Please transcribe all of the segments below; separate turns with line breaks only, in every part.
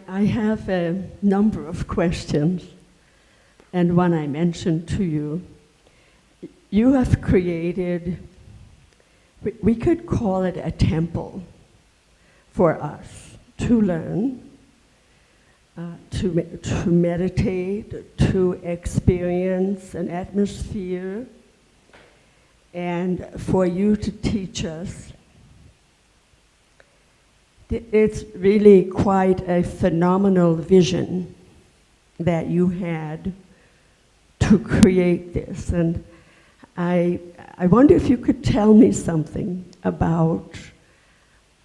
I have a number of questions, and one I mentioned to you. You have created, we could call it a temple for us to learn, to meditate, to experience an atmosphere, and for you to teach us. It's really quite a phenomenal vision that you had to create this. And I wonder if you could tell me something about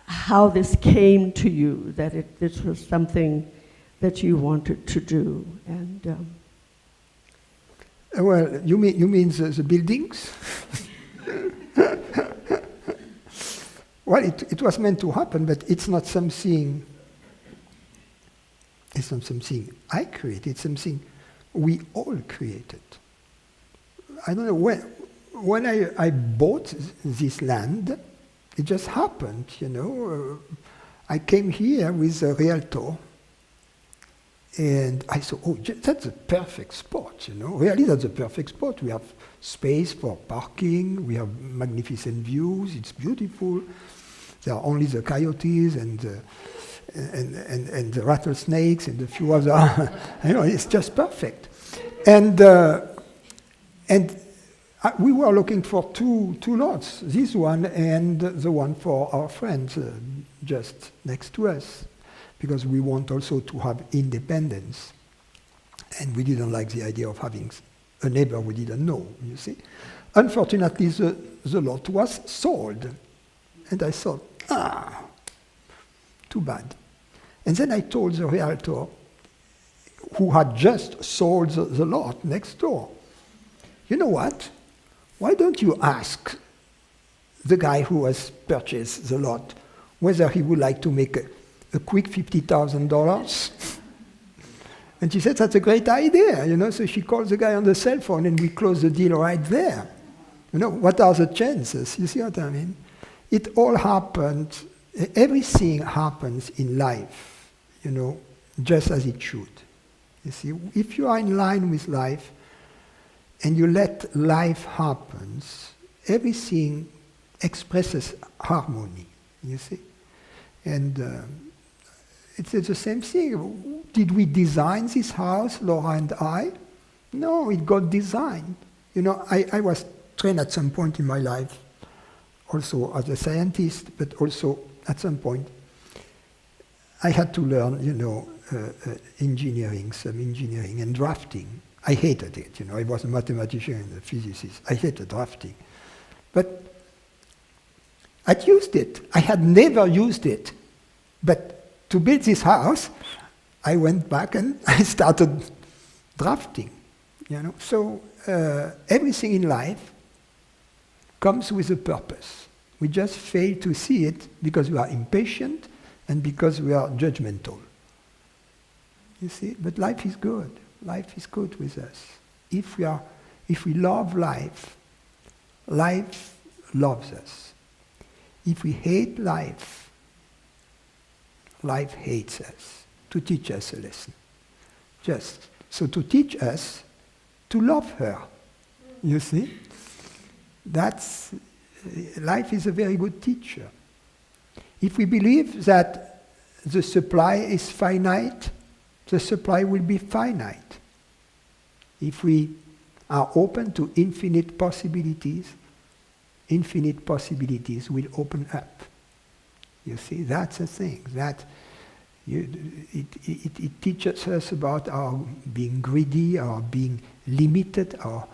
how this came to you, that this was something that you wanted to do. And
well, you mean the buildings? Well, it was meant to happen, but it's not something I created, it's something we all created. I don't know, when I bought this land, it just happened, you know. I came here with a realtor, and I thought, oh, that's a perfect spot, you know. Really, that's a perfect spot. We have space for parking, we have magnificent views, it's beautiful. There are only the coyotes and the rattlesnakes and a few other, you know, it's just perfect. And we were looking for two lots, this one and the one for our friends just next to us, because we want also to have independence. And we didn't like the idea of having a neighbor we didn't know, you see. Unfortunately, the lot was sold. And I thought, too bad. And then I told the realtor, who had just sold the lot next door, you know what? Why don't you ask the guy who has purchased the lot whether he would like to make a quick $50,000? And she said, that's a great idea, you know. So she called the guy on the cell phone and we closed the deal right there. You know, what are the chances? You see what I mean? It all happened, everything happens in life, you know, just as it should. You see, if you are in line with life and you let life happen, everything expresses harmony, you see. And it's the same thing. Did we design this house, Laura and I? No, it got designed. You know, I was trained at some point in my life also as a scientist, but also at some point I had to learn, you know, some engineering and drafting. I hated it, you know. I was a mathematician and a physicist. I hated drafting. But I'd used it. I had never used it. But to build this house, I went back and I started drafting, you know. So everything in life comes with a purpose. We just fail to see it because we are impatient and because we are judgmental. You see, but life is good. Life is good with us. If we love life, life loves us. If we hate life, life hates us, to teach us a lesson. Just so to teach us to love her. You see? Life is a very good teacher. If we believe that the supply is finite, the supply will be finite. If we are open to infinite possibilities will open up. You see, that's the thing. It teaches us about our being greedy, our being limited, our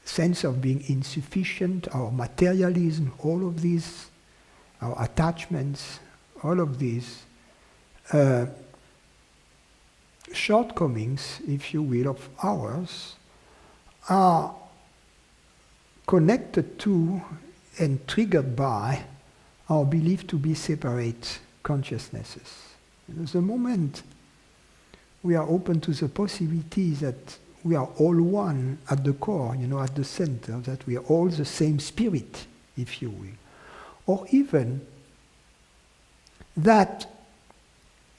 sense of being insufficient, our materialism, all of these, our attachments, all of these shortcomings, if you will, of ours are connected to and triggered by our belief to be separate consciousnesses. The moment we are open to the possibility that we are all one at the core, you know, at the center, that we are all the same spirit, if you will. Or even that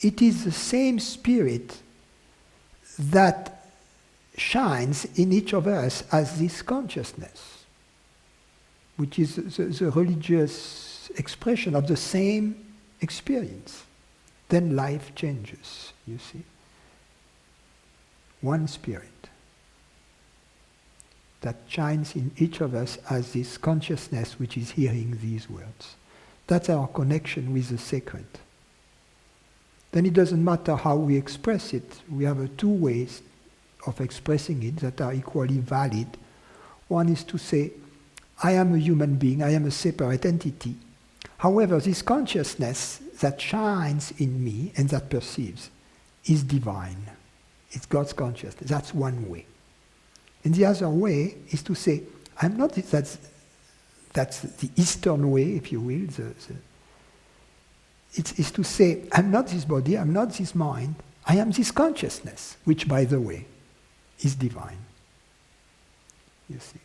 it is the same spirit that shines in each of us as this consciousness, which is the religious expression of the same experience. Then life changes, you see. One spirit that shines in each of us as this consciousness which is hearing these words. That's our connection with the sacred. Then it doesn't matter how we express it. We have two ways of expressing it that are equally valid. One is to say, I am a human being, I am a separate entity. However, this consciousness that shines in me and that perceives is divine. It's God's consciousness. That's one way. And the other way is to say, I'm not, that's the Eastern way, if you will. It's to say, I'm not this body, I'm not this mind, I am this consciousness, which, by the way, is divine. You see.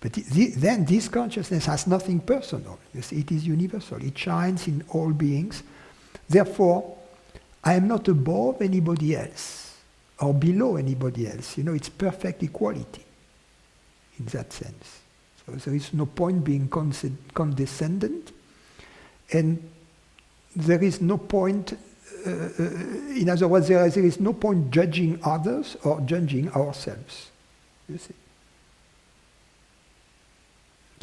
But then this consciousness has nothing personal. You see, it is universal. It shines in all beings. Therefore, I am not above anybody else or below anybody else. You know, it's perfect equality in that sense. So there is no point being condescendent, and there is no point, in other words, there is no point judging others or judging ourselves. You see.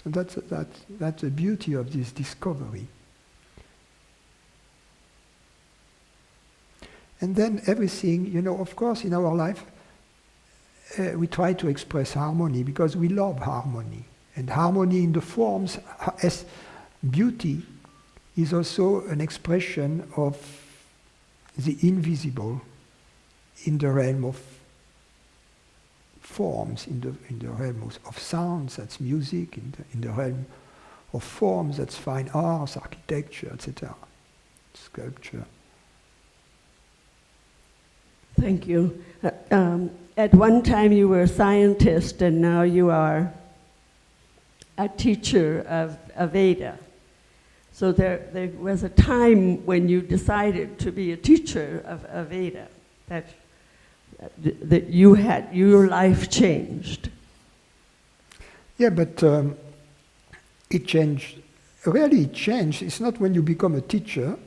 So that's the beauty of this discovery. And then everything, you know, of course, in our life, we try to express harmony because we love harmony. And harmony in the forms, as beauty, is also an expression of the invisible in the realm of forms, in the realm of sounds, that's music, in the realm of forms, that's fine arts, architecture, etc., sculpture.
Thank you. At one time you were a scientist and now you are a teacher of Veda. So there was a time when you decided to be a teacher of Veda, that you had, your life changed.
Yeah, but it changed. Really, it changed. It's not when you become a teacher,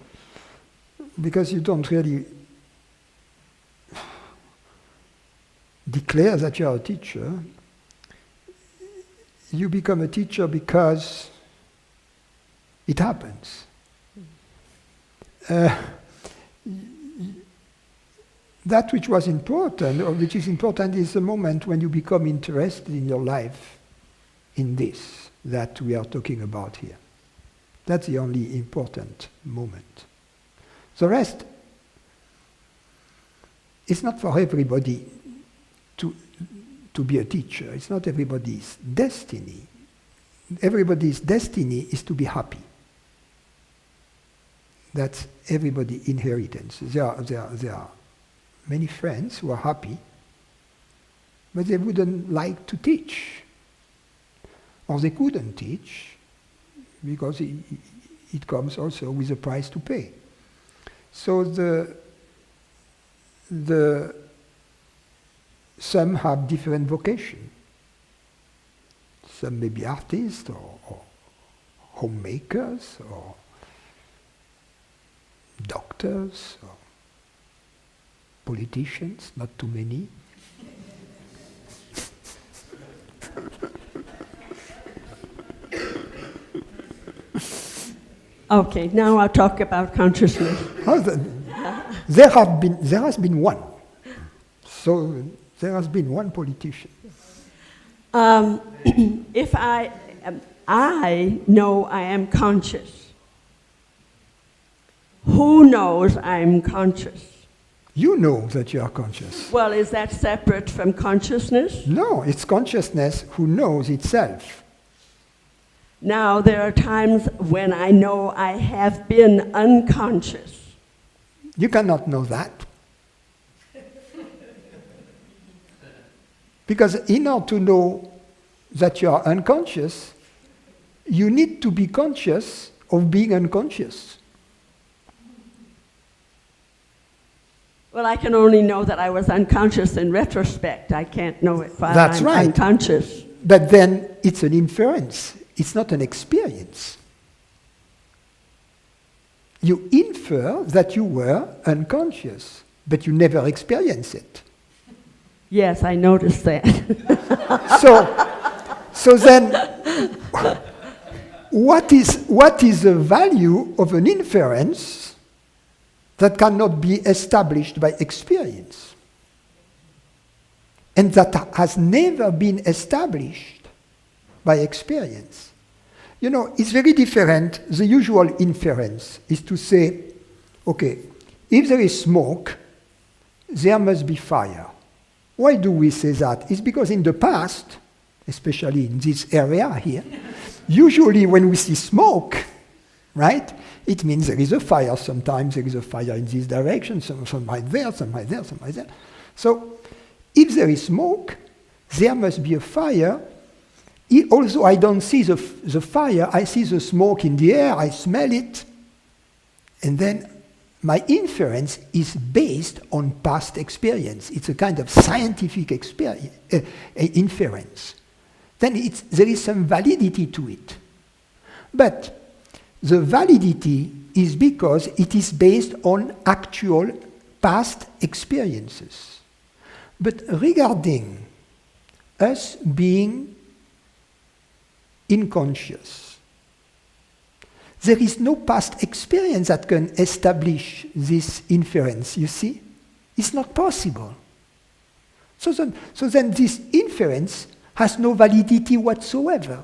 because you don't really declare that you are a teacher. You become a teacher because it happens. That which was important, or which is important, is the moment when you become interested in your life in this that we are talking about here. That's the only important moment. The rest, it's not for everybody to be a teacher. It's not everybody's destiny. Everybody's destiny is to be happy. That's everybody's inheritance. There are many friends who are happy, but they wouldn't like to teach. Or they couldn't teach, because it comes also with a price to pay. So some have different vocation. Some may be artists or homemakers or doctors or politicians, not too many.
Okay, now I'll talk about consciousnness.
There has been one. So there has been one politician.
If I know I am conscious, who knows I'm conscious?
You know that you are conscious.
Well, is that separate from consciousness?
No, it's consciousness who knows itself.
Now, there are times when I know I have been unconscious.
You cannot know that. Because in order to know that you are unconscious, you need to be conscious of being unconscious.
Well, I can only know that I was unconscious in retrospect. I can't know it while
That's
I'm
right.
unconscious.
But then it's an inference. It's not an experience. You infer that you were unconscious, but you never experience it.
Yes, I noticed that.
So then, what is the value of an inference that cannot be established by experience? And that has never been established by experience. You know, it's very different. The usual inference is to say, okay, if there is smoke, there must be fire. Why do we say that? It's because in the past, especially in this area here, usually when we see smoke, right, it means there is a fire. Sometimes there is a fire in this direction, sometimes there, sometimes there, sometimes there. So if there is smoke, there must be a fire. Although I don't see the fire, I see the smoke in the air, I smell it, and then my inference is based on past experience. It's a kind of scientific inference. Then there is some validity to it. But the validity is because it is based on actual past experiences. But regarding us being unconscious, there is no past experience that can establish this inference, you see? It's not possible. So then this inference has no validity whatsoever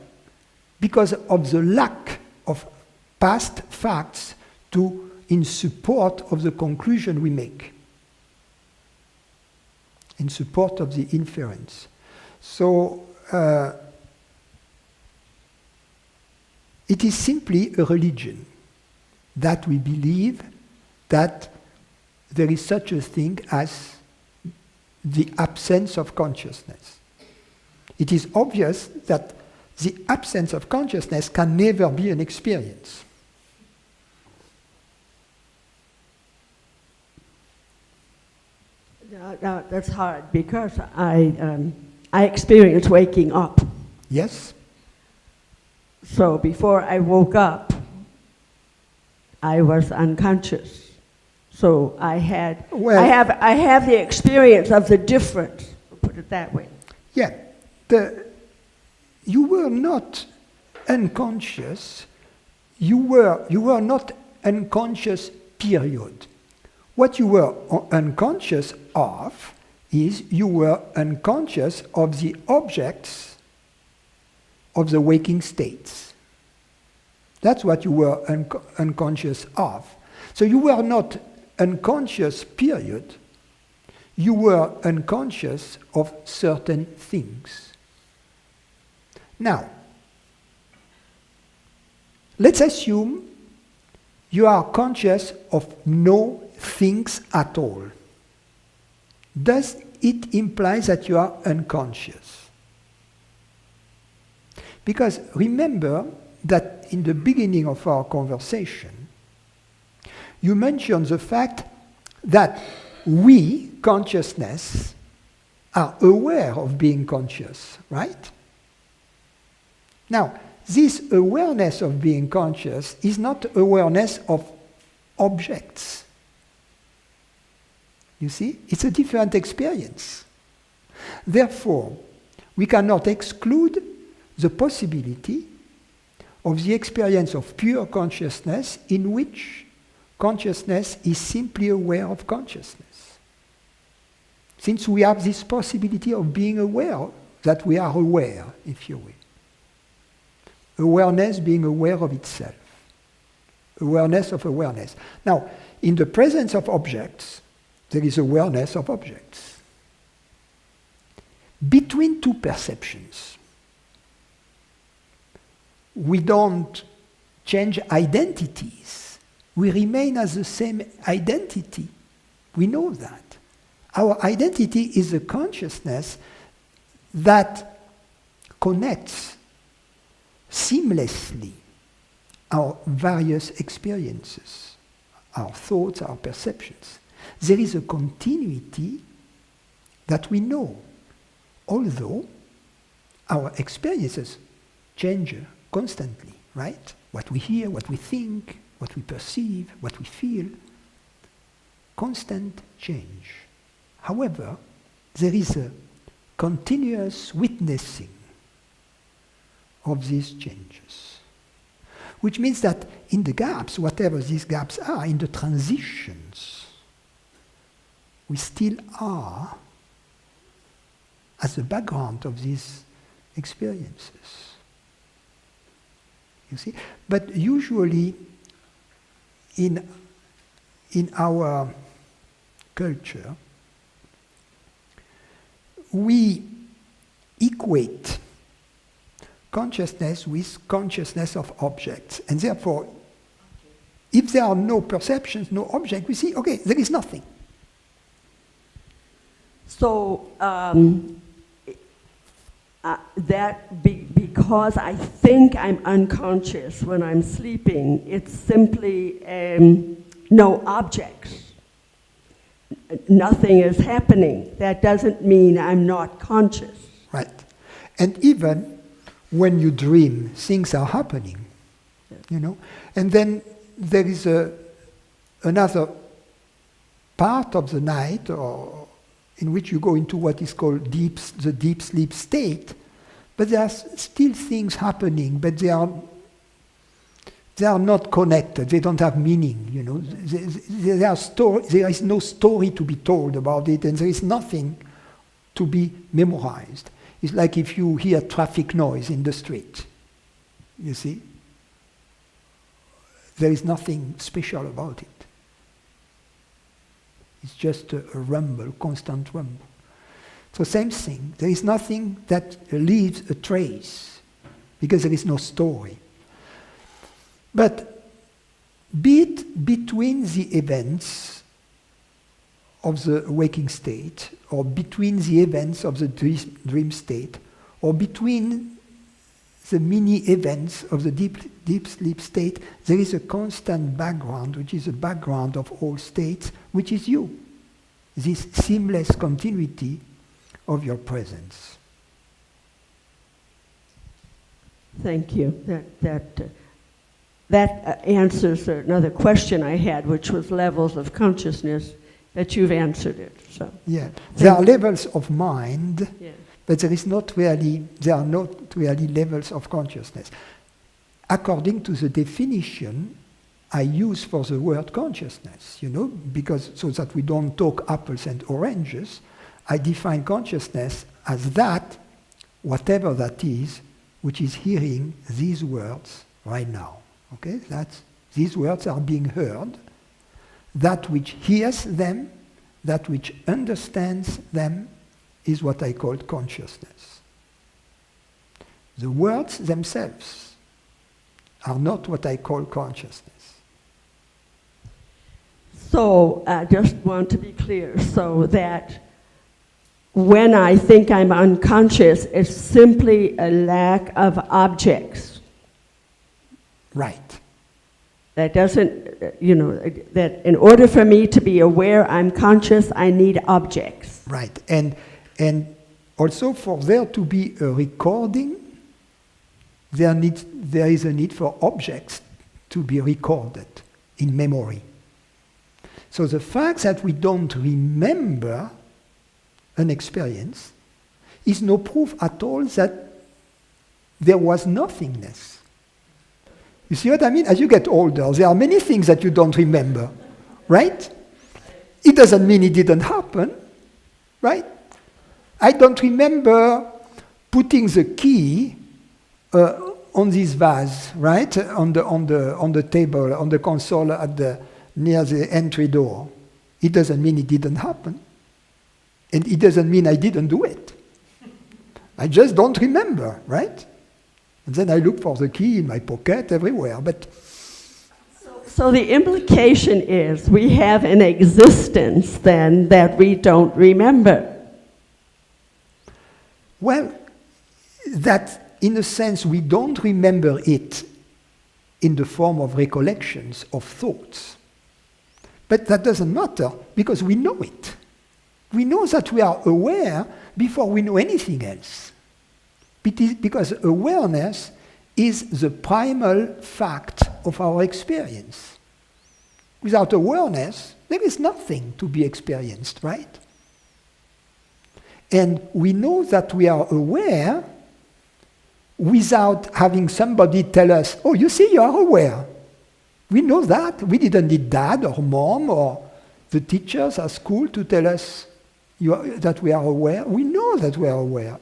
because of the lack of past facts in support of the conclusion we make, in support of the inference. So it is simply a religion that we believe that there is such a thing as the absence of consciousness. It is obvious that the absence of consciousness can never be an experience.
Now, that's hard because I experienced waking up.
Yes?
So before I woke up, I was unconscious. So I have the experience of the difference. Put it that way.
Yeah, you were not unconscious. You were not unconscious. Period. What you were unconscious of is you were unconscious of the objects of the waking states. That's what you were unconscious of. So you were not unconscious, period. You were unconscious of certain things. Now, let's assume you are conscious of no things at all. Does it imply that you are unconscious? Because remember that in the beginning of our conversation, you mentioned the fact that we, consciousness, are aware of being conscious, right? Now, this awareness of being conscious is not awareness of objects. You see? It's a different experience. Therefore, we cannot exclude the possibility of the experience of pure consciousness in which consciousness is simply aware of consciousness. Since we have this possibility of being aware, that we are aware, if you will. Awareness being aware of itself. Awareness of awareness. Now, in the presence of objects, there is awareness of objects. Between two perceptions, we don't change identities. We remain as the same identity. We know that. Our identity is a consciousness that connects seamlessly our various experiences, our thoughts, our perceptions. There is a continuity that we know, although our experiences change constantly, right? What we hear, what we think, what we perceive, what we feel, constant change. However, there is a continuous witnessing of these changes, which means that in the gaps, whatever these gaps are, in the transitions, we still are as the background of these experiences. You see? But usually in our culture, we equate consciousness with consciousness of objects. And therefore, if there are no perceptions, no object, we see, okay, there is nothing.
So because I think I'm unconscious when I'm sleeping, it's simply no objects. Nothing is happening. That doesn't mean I'm not conscious.
Right. And even when you dream, things are happening, you know. And then there is another part of the night or in which you go into what is called the deep sleep state, but there are still things happening, but they are not connected. They don't have meaning, you know. There is no story to be told about it, and there is nothing to be memorized. It's like if you hear traffic noise in the street, you see. There is nothing special about it. It's just a rumble, constant rumble. So same thing, there is nothing that leaves a trace, because there is no story. But be it between the events of the waking state, or between the events of the dream state, or between the mini events of the deep sleep state, there is a constant background, which is a background of all states, which is you. This seamless continuity of your presence.
Thank you. That answers another question I had, which was levels of consciousness, that you've answered it. So
yeah, there are levels of mind,
yeah.
but there are not really levels of consciousness. According to the definition I use for the word consciousness, you know, because so that we don't talk apples and oranges, I define consciousness as that, whatever that is, which is hearing these words right now. Okay, these words are being heard. That which hears them, that which understands them, is what I call consciousness. The words themselves are not what I call consciousness.
So I just want to be clear, so that when I think I'm unconscious, it's simply a lack of objects.
Right.
That doesn't, you know, that in order for me to be aware I'm conscious, I need objects.
Right. And also for there to be a recording, there is a need for objects to be recorded in memory. So the fact that we don't remember an experience is no proof at all that there was nothingness. You see what I mean? As you get older, there are many things that you don't remember, right? It doesn't mean it didn't happen, right? I don't remember putting the key on this vase, right? On the table, on the console near the entry door. It doesn't mean it didn't happen. And it doesn't mean I didn't do it. I just don't remember, right? And then I look for the key in my pocket everywhere. But
so the implication is we have an existence then that we don't remember.
Well, that in a sense we don't remember it in the form of recollections of thoughts. But that doesn't matter because we know it. We know that we are aware before we know anything else. Because awareness is the primal fact of our experience. Without awareness, there is nothing to be experienced, right? And we know that we are aware without having somebody tell us, oh, you see, you are aware. We know that. We didn't need dad or mom or the teachers at school to tell us that we are aware. We know that we are aware.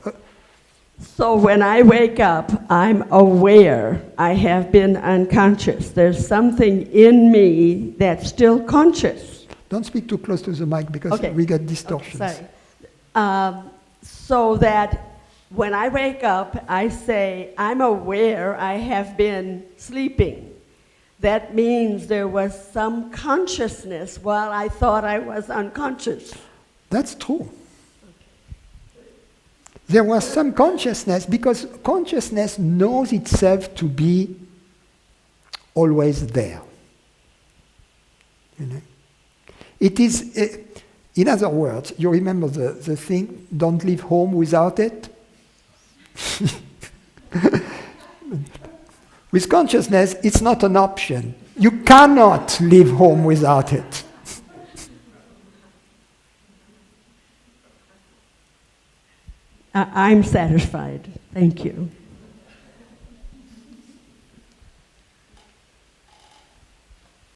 So when I wake up, I'm aware I have been unconscious. There's something in me that's still conscious.
Don't speak too close to the mic because we get distortions.
Okay, sorry. So that when I wake up, I say, I'm aware I have been sleeping. That means there was some consciousness while I thought I was unconscious.
That's true. There was some consciousness because consciousness knows itself to be always there. You know? It is, in other words, you remember the thing, don't leave home without it? With consciousness, it's not an option. You cannot leave home without it.
I'm satisfied. Thank you.